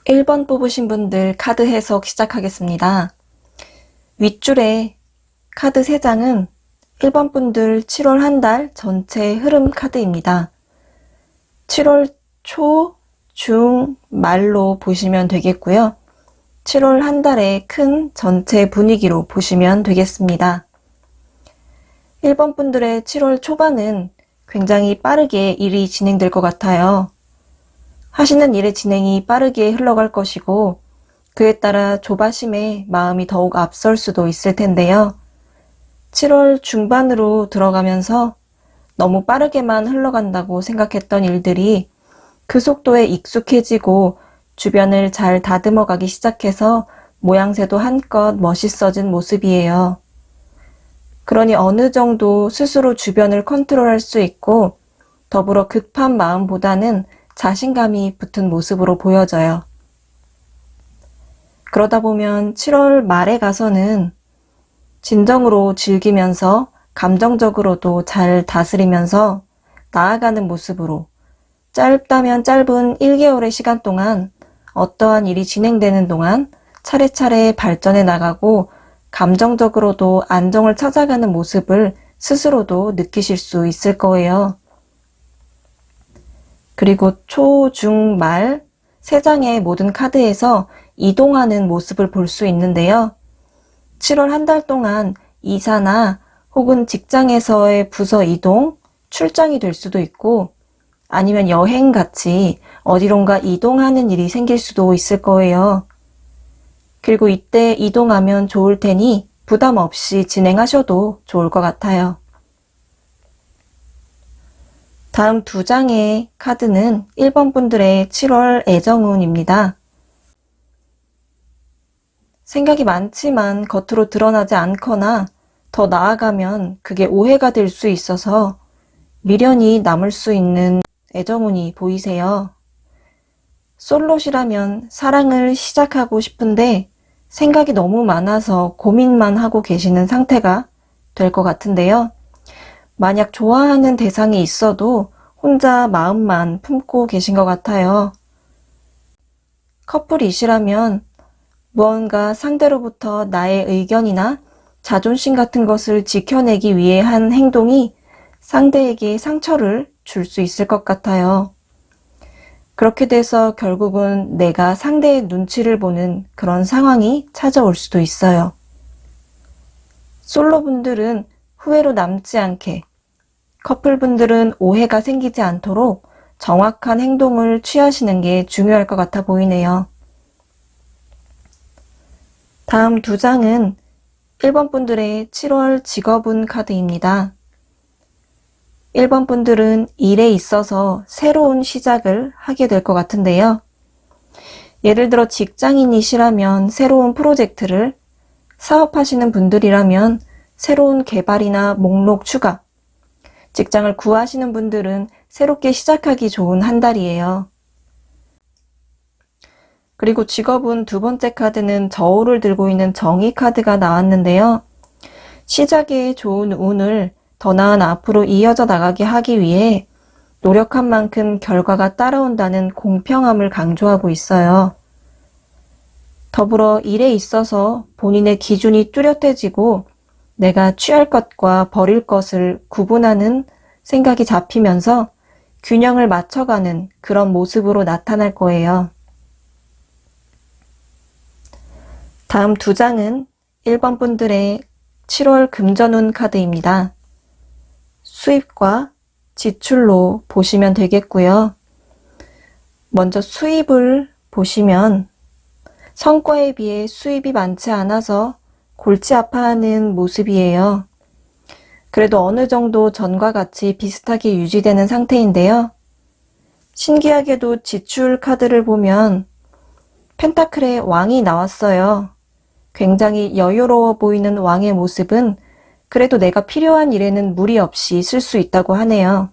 1번 뽑으신 분들 카드 해석 시작하겠습니다. 윗줄에 카드 3장은 1번 분들 7월 한 달 전체 흐름 카드입니다. 7월 초, 중, 말로 보시면 되겠고요. 7월 한 달의 큰 전체 분위기로 보시면 되겠습니다. 1번 분들의 7월 초반은 굉장히 빠르게 일이 진행될 것 같아요. 하시는 일의 진행이 빠르게 흘러갈 것이고 그에 따라 조바심에 마음이 더욱 앞설 수도 있을 텐데요. 7월 중반으로 들어가면서 너무 빠르게만 흘러간다고 생각했던 일들이 그 속도에 익숙해지고 주변을 잘 다듬어 가기 시작해서 모양새도 한껏 멋있어진 모습이에요. 그러니 어느 정도 스스로 주변을 컨트롤할 수 있고 더불어 급한 마음보다는 자신감이 붙은 모습으로 보여져요. 그러다 보면 7월 말에 가서는 진정으로 즐기면서 감정적으로도 잘 다스리면서 나아가는 모습으로 짧다면 짧은 1개월의 시간 동안 어떠한 일이 진행되는 동안 차례차례 발전해 나가고 감정적으로도 안정을 찾아가는 모습을 스스로도 느끼실 수 있을 거예요. 그리고 초, 중, 말 3장의 모든 카드에서 이동하는 모습을 볼 수 있는데요. 7월 한 달 동안 이사나 혹은 직장에서의 부서 이동, 출장이 될 수도 있고 아니면 여행같이 어디론가 이동하는 일이 생길 수도 있을 거예요. 그리고 이때 이동하면 좋을 테니 부담 없이 진행하셔도 좋을 것 같아요. 다음 2장의 카드는 1번 분들의 7월 애정운입니다. 생각이 많지만 겉으로 드러나지 않거나 더 나아가면 그게 오해가 될 수 있어서 미련이 남을 수 있는 애정운이 보이세요. 솔로시라면 사랑을 시작하고 싶은데 생각이 너무 많아서 고민만 하고 계시는 상태가 될 것 같은데요. 만약 좋아하는 대상이 있어도 혼자 마음만 품고 계신 것 같아요. 커플이시라면 무언가 상대로부터 나의 의견이나 자존심 같은 것을 지켜내기 위해 한 행동이 상대에게 상처를 줄 수 있을 것 같아요. 그렇게 돼서 결국은 내가 상대의 눈치를 보는 그런 상황이 찾아올 수도 있어요. 솔로분들은 후회로 남지 않게, 커플분들은 오해가 생기지 않도록 정확한 행동을 취하시는 게 중요할 것 같아 보이네요. 다음 2장은 1번 분들의 7월 직업운 카드입니다. 1번 분들은 일에 있어서 새로운 시작을 하게 될 것 같은데요. 예를 들어 직장인이시라면 새로운 프로젝트를, 사업하시는 분들이라면 새로운 개발이나 목록 추가, 직장을 구하시는 분들은 새롭게 시작하기 좋은 한 달이에요. 그리고 직업운 2번째 카드는 저울을 들고 있는 정의 카드가 나왔는데요. 시작에 좋은 운을 더 나은 앞으로 이어져 나가게 하기 위해 노력한 만큼 결과가 따라온다는 공평함을 강조하고 있어요. 더불어 일에 있어서 본인의 기준이 뚜렷해지고 내가 취할 것과 버릴 것을 구분하는 생각이 잡히면서 균형을 맞춰가는 그런 모습으로 나타날 거예요. 다음 2장은 1번 분들의 7월 금전운 카드입니다. 수입과 지출로 보시면 되겠고요. 먼저 수입을 보시면 성과에 비해 수입이 많지 않아서 골치 아파하는 모습이에요. 그래도 어느 정도 전과 같이 비슷하게 유지되는 상태인데요. 신기하게도 지출 카드를 보면 펜타클의 왕이 나왔어요. 굉장히 여유로워 보이는 왕의 모습은 그래도 내가 필요한 일에는 무리 없이 쓸 수 있다고 하네요.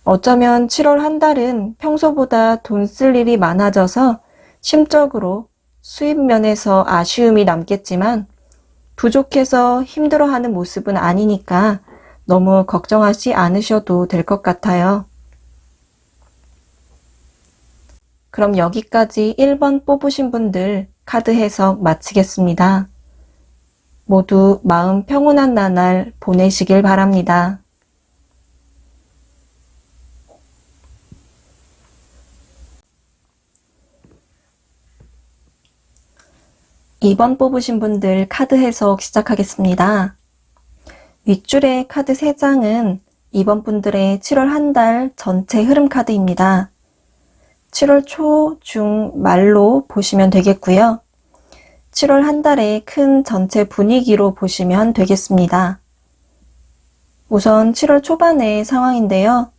어쩌면 7월 한 달은 평소보다 돈 쓸 일이 많아져서 심적으로 수입 면에서 아쉬움이 남겠지만 부족해서 힘들어하는 모습은 아니니까 너무 걱정하지 않으셔도 될 것 같아요. 그럼 여기까지 1번 뽑으신 분들 카드 해석 마치겠습니다. 모두 마음 평온한 나날 보내시길 바랍니다. 2번 뽑으신 분들 카드 해석 시작하겠습니다. 윗줄의 카드 3장은 2번 분들의 7월 한 달 전체 흐름 카드입니다. 7월 초, 중, 말로 보시면 되겠고요. 7월 한 달의 큰 전체 분위기로 보시면 되겠습니다. 우선 7월 초반의 상황인데요.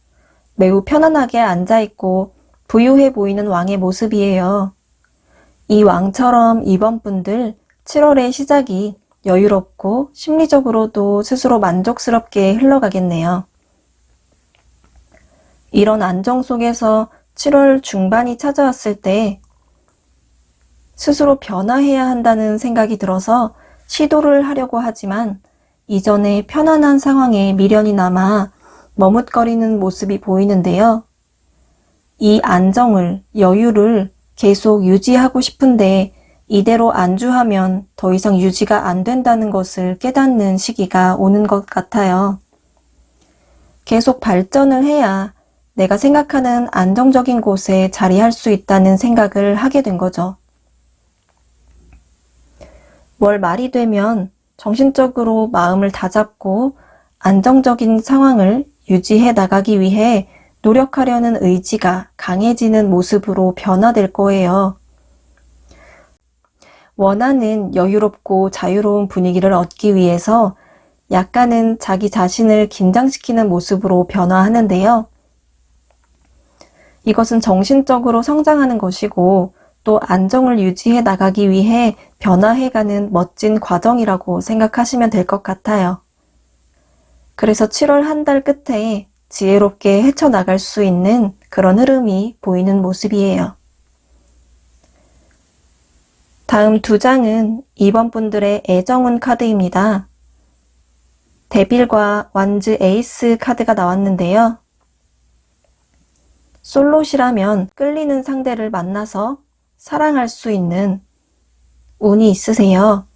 매우 편안하게 앉아있고 부유해 보이는 왕의 모습이에요. 이 왕처럼 2번 분들 7월의 시작이 여유롭고 심리적으로도 스스로 만족스럽게 흘러가겠네요. 이런 안정 속에서 7월 중반이 찾아왔을 때 스스로 변화해야 한다는 생각이 들어서 시도를 하려고 하지만 이전의 편안한 상황에 미련이 남아 머뭇거리는 모습이 보이는데요. 이 안정을, 여유를 계속 유지하고 싶은데 이대로 안주하면 더 이상 유지가 안 된다는 것을 깨닫는 시기가 오는 것 같아요. 계속 발전을 해야 내가 생각하는 안정적인 곳에 자리할 수 있다는 생각을 하게 된 거죠. 월 말이 되면 정신적으로 마음을 다잡고 안정적인 상황을 유지해 나가기 위해 노력하려는 의지가 강해지는 모습으로 변화될 거예요. 원하는 여유롭고 자유로운 분위기를 얻기 위해서 약간은 자기 자신을 긴장시키는 모습으로 변화하는데요. 이것은 정신적으로 성장하는 것이고 또 안정을 유지해 나가기 위해 변화해가는 멋진 과정이라고 생각하시면 될 것 같아요. 그래서 7월 한 달 끝에 지혜롭게 헤쳐나갈 수 있는 그런 흐름이 보이는 모습이에요. 다음 2장은 2번 분들의 애정운 카드입니다. 데빌과 완즈 에이스 카드가 나왔는데요. 솔롯이라면 끌리는 상대를 만나서 사랑할 수 있는 운이 있으세요.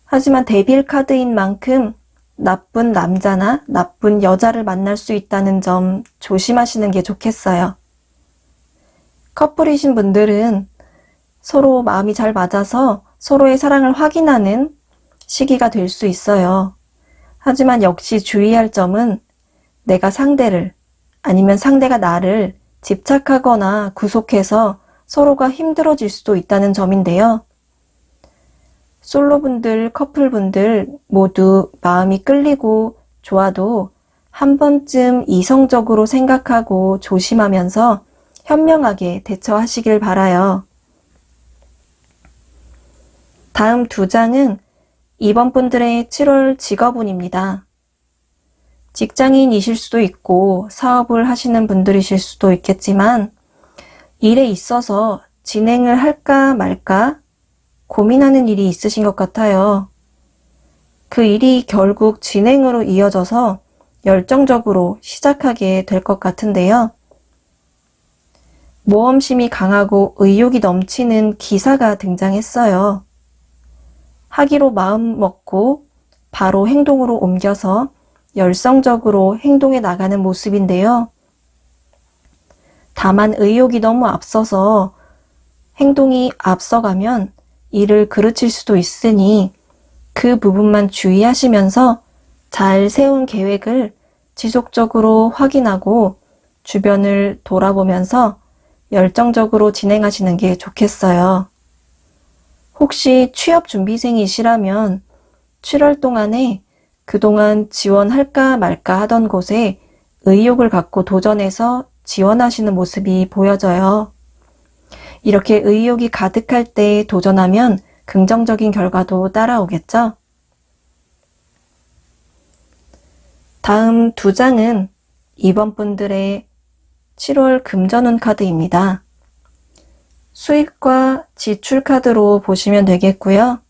하지만 데빌 카드인 만큼 나쁜 남자나 나쁜 여자를 만날 수 있다는 점 조심하시는 게 좋겠어요. 커플이신 분들은 서로 마음이 잘 맞아서 서로의 사랑을 확인하는 시기가 될 수 있어요. 하지만 역시 주의할 점은 내가 상대를 아니면 상대가 나를 집착하거나 구속해서 서로가 힘들어질 수도 있다는 점인데요. 솔로분들, 커플분들 모두 마음이 끌리고 좋아도 한 번쯤 이성적으로 생각하고 조심하면서 현명하게 대처하시길 바라요. 다음 2장은 2번 분들의 7월 직업운입니다. 직장인이실 수도 있고 사업을 하시는 분들이실 수도 있겠지만 일에 있어서 진행을 할까 말까 고민하는 일이 있으신 것 같아요. 그 일이 결국 진행으로 이어져서 열정적으로 시작하게 될 것 같은데요. 모험심이 강하고 의욕이 넘치는 기사가 등장했어요. 하기로 마음 먹고 바로 행동으로 옮겨서 열성적으로 행동해 나가는 모습인데요. 다만 의욕이 너무 앞서서 행동이 앞서가면 일을 그르칠 수도 있으니 그 부분만 주의하시면서 잘 세운 계획을 지속적으로 확인하고 주변을 돌아보면서 열정적으로 진행하시는 게 좋겠어요. 혹시 취업 준비생이시라면 7월 동안에 그동안 지원할까 말까 하던 곳에 의욕을 갖고 도전해서 지원하시는 모습이 보여져요. 이렇게 의욕이 가득할 때 도전하면 긍정적인 결과도 따라오겠죠? 다음 2장은 2번 분들의 7월 금전운 카드입니다. 수입과 지출 카드로 보시면 되겠고요.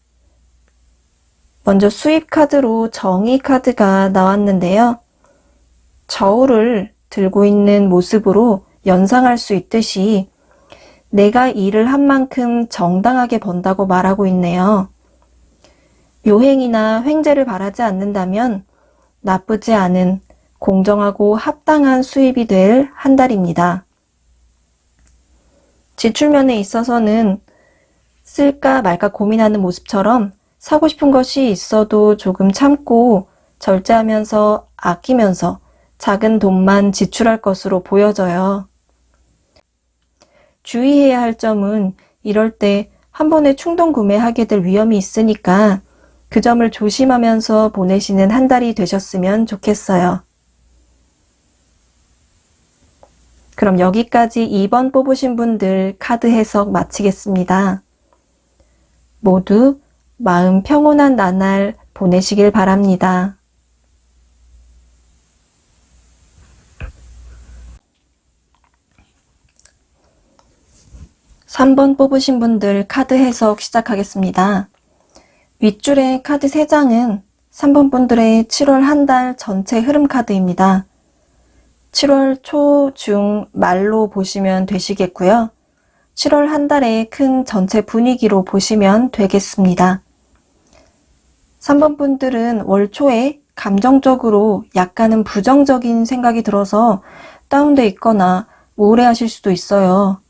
먼저 수입 카드로 정의 카드가 나왔는데요. 저울을 들고 있는 모습으로 연상할 수 있듯이 내가 일을 한 만큼 정당하게 번다고 말하고 있네요. 요행이나 횡재를 바라지 않는다면 나쁘지 않은 공정하고 합당한 수입이 될 한 달입니다. 지출면에 있어서는 쓸까 말까 고민하는 모습처럼 사고 싶은 것이 있어도 조금 참고 절제하면서 아끼면서 작은 돈만 지출할 것으로 보여져요. 주의해야 할 점은 이럴 때 한 번에 충동 구매하게 될 위험이 있으니까 그 점을 조심하면서 보내시는 한 달이 되셨으면 좋겠어요. 그럼 여기까지 2번 뽑으신 분들 카드 해석 마치겠습니다. 모두 마음 평온한 나날 보내시길 바랍니다. 3번 뽑으신 분들 카드 해석 시작하겠습니다. 윗줄의 카드 3장은 3번 분들의 7월 한 달 전체 흐름 카드입니다. 7월 초, 중, 말로 보시면 되시겠고요. 7월 한 달의 큰 전체 분위기로 보시면 되겠습니다. 3번 분들은 월 초에 감정적으로 약간은 부정적인 생각이 들어서 다운돼 있거나 우울해하실 수도 있어요.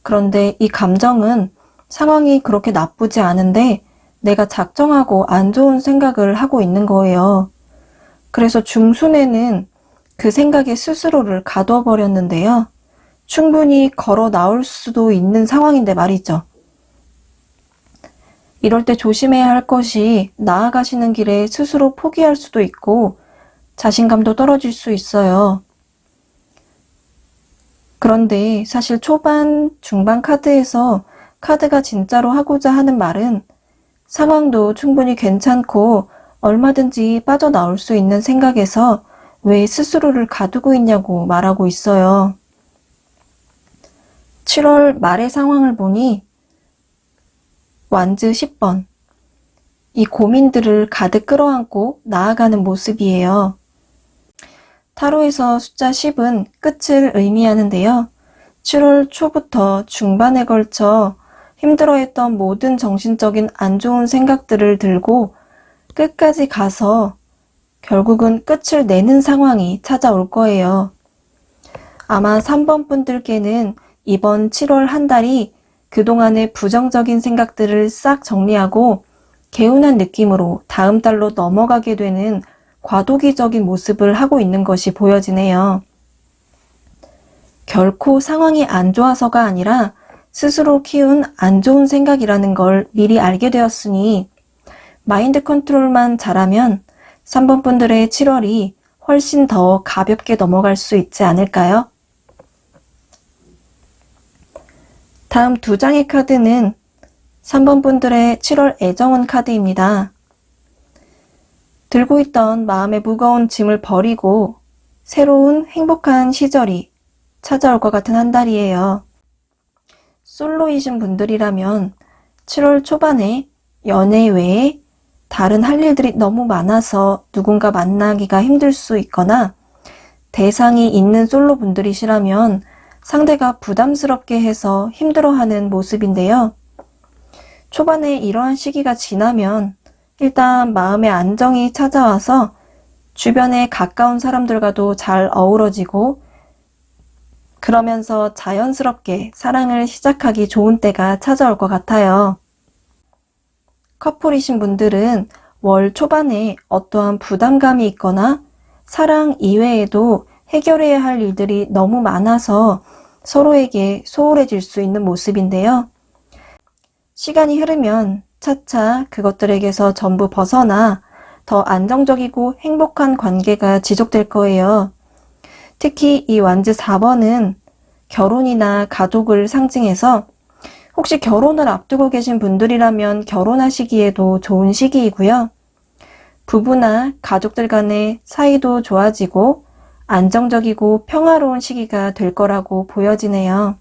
그런데 이 감정은 상황이 그렇게 나쁘지 않은데 내가 작정하고 안 좋은 생각을 하고 있는 거예요. 그래서 중순에는 그 생각에 스스로를 가둬 버렸는데요. 충분히 걸어 나올 수도 있는 상황인데 말이죠. 이럴 때 조심해야 할 것이 나아가시는 길에 스스로 포기할 수도 있고 자신감도 떨어질 수 있어요. 그런데 사실 초반, 중반 카드에서 카드가 진짜로 하고자 하는 말은 상황도 충분히 괜찮고 얼마든지 빠져나올 수 있는 생각에서 왜 스스로를 가두고 있냐고 말하고 있어요. 7월 말의 상황을 보니 완즈 10번. 이 고민들을 가득 끌어안고 나아가는 모습이에요. 타로에서 숫자 10은 끝을 의미하는데요. 7월 초부터 중반에 걸쳐 힘들어했던 모든 정신적인 안 좋은 생각들을 들고 끝까지 가서 결국은 끝을 내는 상황이 찾아올 거예요. 아마 3번 분들께는 이번 7월 한 달이 그동안의 부정적인 생각들을 싹 정리하고 개운한 느낌으로 다음 달로 넘어가게 되는 과도기적인 모습을 하고 있는 것이 보여지네요. 결코 상황이 안 좋아서가 아니라 스스로 키운 안 좋은 생각이라는 걸 미리 알게 되었으니 마인드 컨트롤만 잘하면 3번 분들의 7월이 훨씬 더 가볍게 넘어갈 수 있지 않을까요? 다음 2장의 카드는 3번 분들의 7월 애정운 카드입니다. 들고 있던 마음의 무거운 짐을 버리고 새로운 행복한 시절이 찾아올 것 같은 한 달이에요. 솔로이신 분들이라면 7월 초반에 연애 외에 다른 할 일들이 너무 많아서 누군가 만나기가 힘들 수 있거나 대상이 있는 솔로 분들이시라면 상대가 부담스럽게 해서 힘들어하는 모습인데요. 초반에 이러한 시기가 지나면 일단 마음의 안정이 찾아와서 주변에 가까운 사람들과도 잘 어우러지고 그러면서 자연스럽게 사랑을 시작하기 좋은 때가 찾아올 것 같아요. 커플이신 분들은 월 초반에 어떠한 부담감이 있거나 사랑 이외에도 해결해야 할 일들이 너무 많아서 서로에게 소홀해질 수 있는 모습인데요. 시간이 흐르면 차차 그것들에게서 전부 벗어나 더 안정적이고 행복한 관계가 지속될 거예요. 특히 이 완즈 4번은 결혼이나 가족을 상징해서 혹시 결혼을 앞두고 계신 분들이라면 결혼하시기에도 좋은 시기이고요. 부부나 가족들 간의 사이도 좋아지고 안정적이고 평화로운 시기가 될 거라고 보여지네요.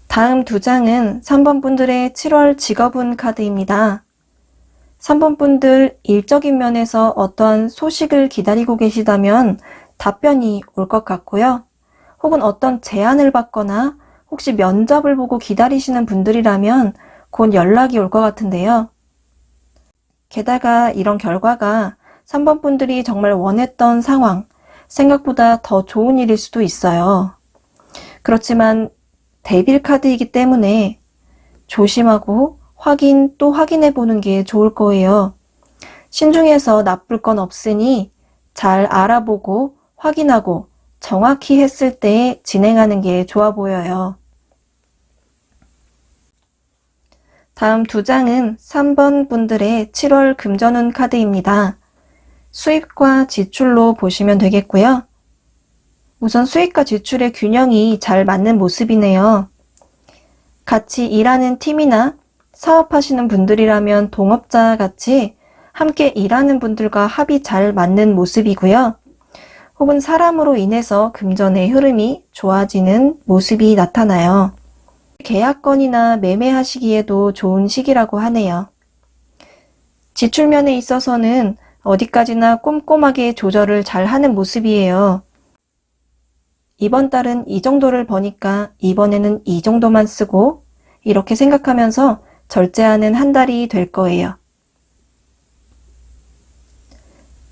다음 2장은 3번 분들의 7월 직업운 카드입니다. 3번 분들 일적인 면에서 어떠한 소식을 기다리고 계시다면 답변이 올 것 같고요. 혹은 어떤 제안을 받거나 혹시 면접을 보고 기다리시는 분들이라면 곧 연락이 올 것 같은데요. 게다가 이런 결과가 3번 분들이 정말 원했던 상황, 생각보다 더 좋은 일일 수도 있어요. 그렇지만 데빌 카드이기 때문에 조심하고 확인 또 확인해 보는 게 좋을 거예요. 신중해서 나쁠 건 없으니 잘 알아보고 확인하고 정확히 했을 때 진행하는 게 좋아 보여요. 다음 두 장은 3번 분들의 7월 금전운 카드입니다. 수입과 지출로 보시면 되겠고요. 우선 수입과 지출의 균형이 잘 맞는 모습이네요. 같이 일하는 팀이나 사업하시는 분들이라면 동업자 같이 함께 일하는 분들과 합이 잘 맞는 모습이고요. 혹은 사람으로 인해서 금전의 흐름이 좋아지는 모습이 나타나요. 계약건이나 매매하시기에도 좋은 시기라고 하네요. 지출면에 있어서는 어디까지나 꼼꼼하게 조절을 잘 하는 모습이에요. 이번 달은 이 정도를 버니까 이번에는 이 정도만 쓰고 이렇게 생각하면서 절제하는 한 달이 될 거예요.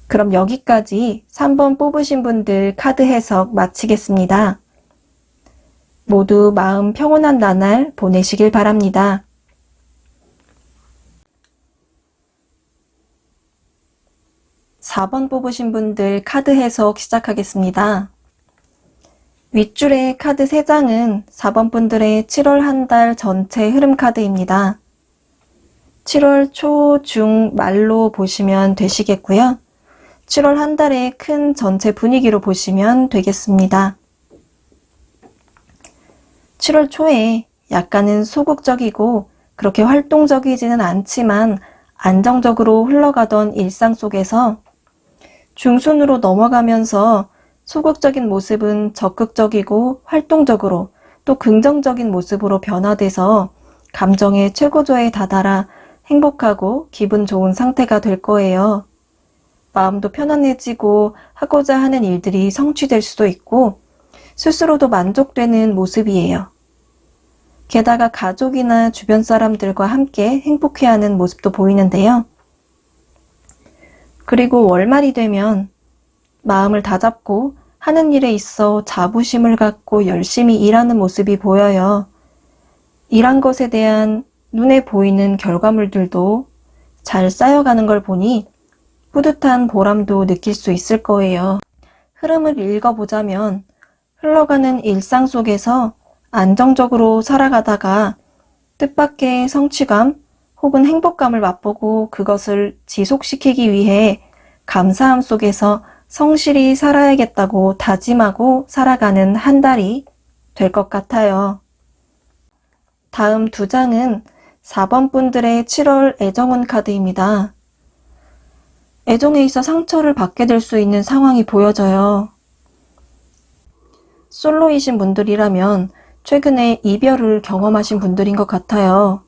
그럼 여기까지 3번 뽑으신 분들 카드 해석 마치겠습니다. 모두 마음 평온한 나날 보내시길 바랍니다. (4번) 뽑으신 분들 카드 해석 시작하겠습니다. 윗줄의 카드 3장은 4번 분들의 7월 한 달 전체 흐름 카드입니다. 7월 초, 중, 말로 보시면 되시겠고요. 7월 한 달의 큰 전체 분위기로 보시면 되겠습니다. 7월 초에 약간은 소극적이고 그렇게 활동적이지는 않지만 안정적으로 흘러가던 일상 속에서 중순으로 넘어가면서 소극적인 모습은 적극적이고 활동적으로 또 긍정적인 모습으로 변화돼서 감정의 최고조에 다다라 행복하고 기분 좋은 상태가 될 거예요. 마음도 편안해지고 하고자 하는 일들이 성취될 수도 있고 스스로도 만족되는 모습이에요. 게다가 가족이나 주변 사람들과 함께 행복해하는 모습도 보이는데요. 그리고 월말이 되면 마음을 다잡고 하는 일에 있어 자부심을 갖고 열심히 일하는 모습이 보여요. 일한 것에 대한 눈에 보이는 결과물들도 잘 쌓여가는 걸 보니 뿌듯한 보람도 느낄 수 있을 거예요. 흐름을 읽어보자면 흘러가는 일상 속에서 안정적으로 살아가다가 뜻밖의 성취감 혹은 행복감을 맛보고 그것을 지속시키기 위해 감사함 속에서 성실히 살아야겠다고 다짐하고 살아가는 한 달이 될 것 같아요. 다음 두 장은 4번 분들의 7월 애정운 카드입니다. 애정에 있어 상처를 받게 될 수 있는 상황이 보여져요. 솔로이신 분들이라면 최근에 이별을 경험하신 분들인 것 같아요.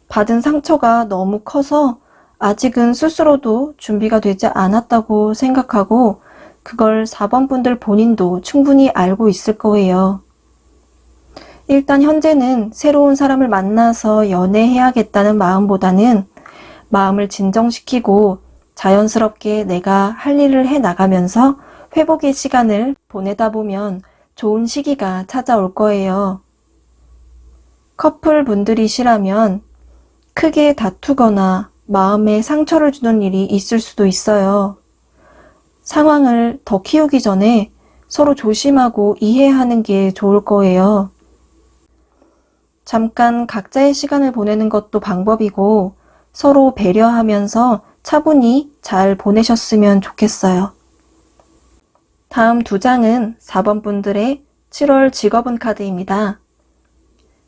받은 상처가 너무 커서 아직은 스스로도 준비가 되지 않았다고 생각하고 그걸 4번 분들 본인도 충분히 알고 있을 거예요. 일단 현재는 새로운 사람을 만나서 연애해야겠다는 마음보다는 마음을 진정시키고 자연스럽게 내가 할 일을 해 나가면서 회복의 시간을 보내다 보면 좋은 시기가 찾아올 거예요. 커플 분들이시라면 크게 다투거나 마음에 상처를 주는 일이 있을 수도 있어요. 상황을 더 키우기 전에 서로 조심하고 이해하는 게 좋을 거예요. 잠깐 각자의 시간을 보내는 것도 방법이고 서로 배려하면서 차분히 잘 보내셨으면 좋겠어요. 다음 두 장은 4번 분들의 7월 직업운 카드입니다.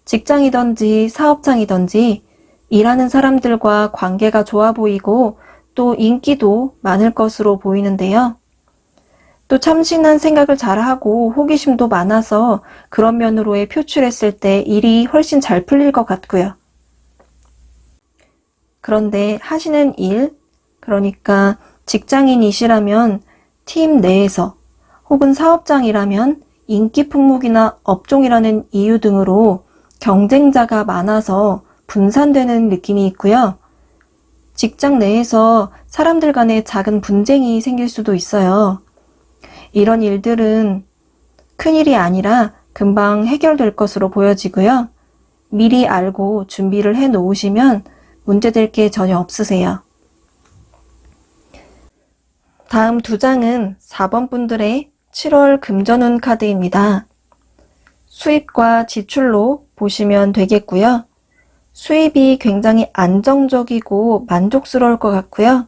직장이든지 사업장이든지 일하는 사람들과 관계가 좋아 보이고 또 인기도 많을 것으로 보이는데요. 또 참신한 생각을 잘하고 호기심도 많아서 그런 면으로의 표출했을 때 일이 훨씬 잘 풀릴 것 같고요. 그런데 하시는 일, 그러니까 직장인이시라면 팀 내에서 혹은 사업장이라면 인기 품목이나 업종이라는 이유 등으로 경쟁자가 많아서 분산되는 느낌이 있고요. 직장 내에서 사람들 간에 작은 분쟁이 생길 수도 있어요. 이런 일들은 큰일이 아니라 금방 해결될 것으로 보여지고요. 미리 알고 준비를 해 놓으시면 문제될 게 전혀 없으세요. 다음 두 장은 4번 분들의 7월 금전운 카드입니다. 수입과 지출로 보시면 되겠고요. 수입이 굉장히 안정적이고 만족스러울 것 같고요.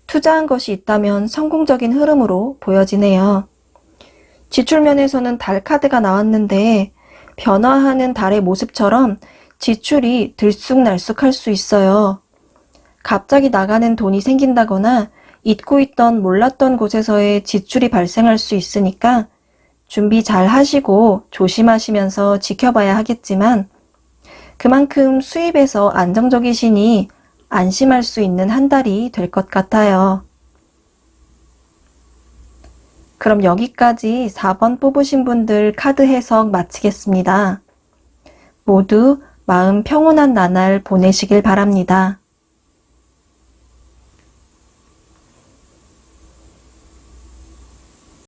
투자한 것이 있다면 성공적인 흐름으로 보여지네요. 지출 면에서는 달 카드가 나왔는데 변화하는 달의 모습처럼 지출이 들쑥날쑥할 수 있어요. 갑자기 나가는 돈이 생긴다거나 잊고 있던 몰랐던 곳에서의 지출이 발생할 수 있으니까 준비 잘 하시고 조심하시면서 지켜봐야 하겠지만 그만큼 수입에서 안정적이시니 안심할 수 있는 한 달이 될 것 같아요. 그럼 여기까지 4번 뽑으신 분들 카드 해석 마치겠습니다. 모두 마음 평온한 나날 보내시길 바랍니다.